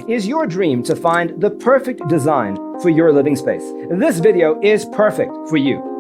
Is your dream to find the perfect design for your living space? This video is perfect for you.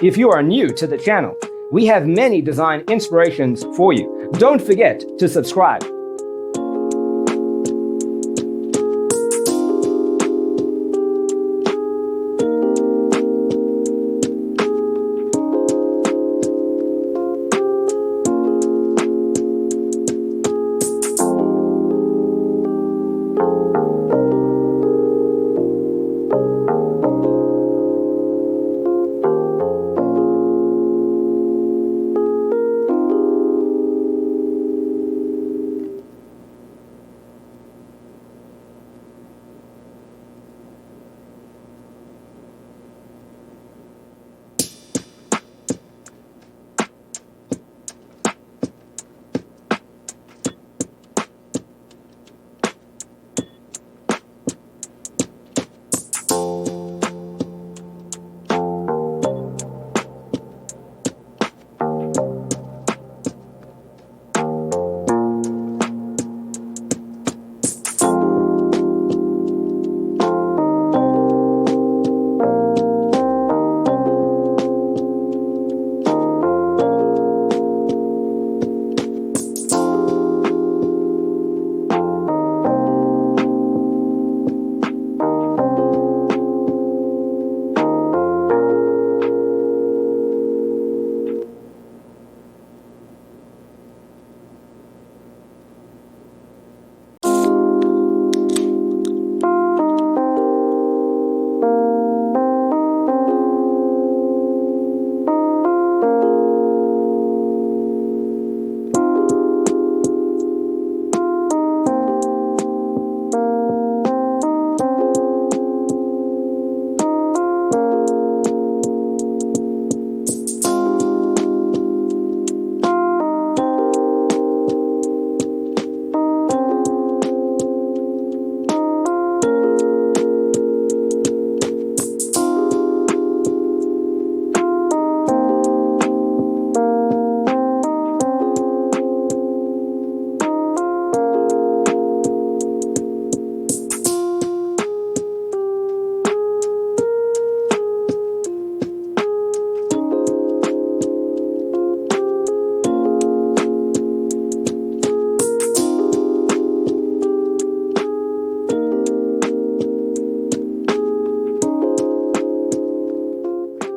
If you are new to the channel, we have many design inspirations for you. Don't forget to subscribe.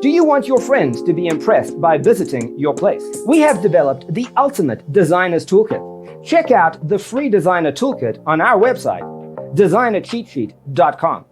Do you want your friends to be impressed by visiting your place? We have developed the ultimate designer's toolkit. Check out the free designer toolkit on our website, designercheatsheet.com.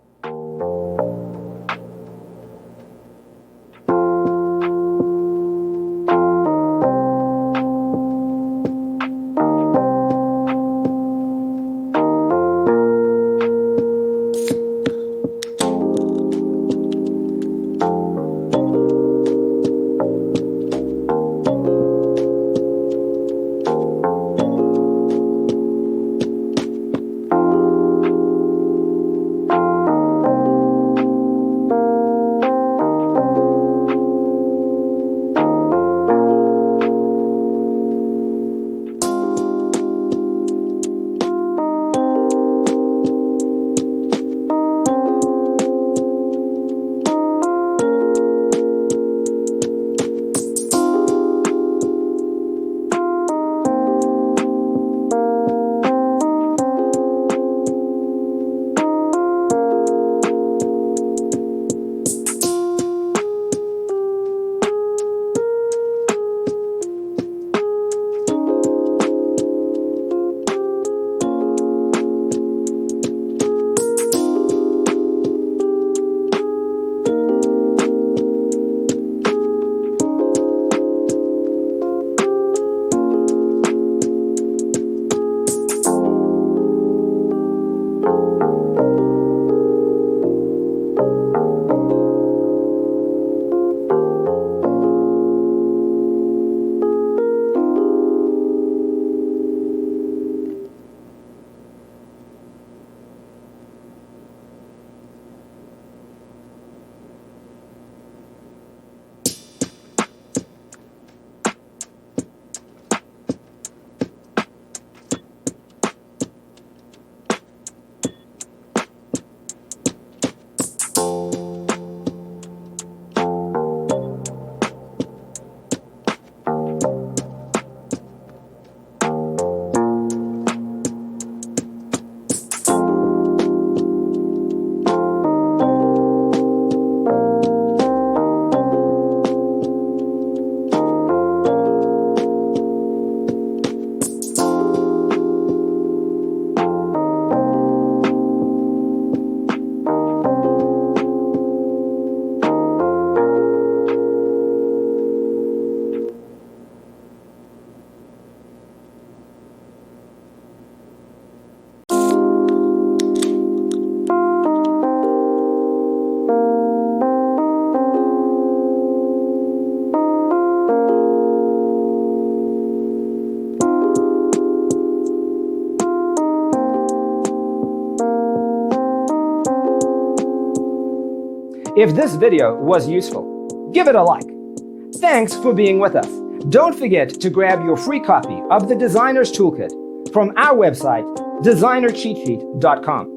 If this video was useful, give it a like. Thanks for being with us. Don't forget to grab your free copy of the Designer's Toolkit from our website, designercheatsheet.com.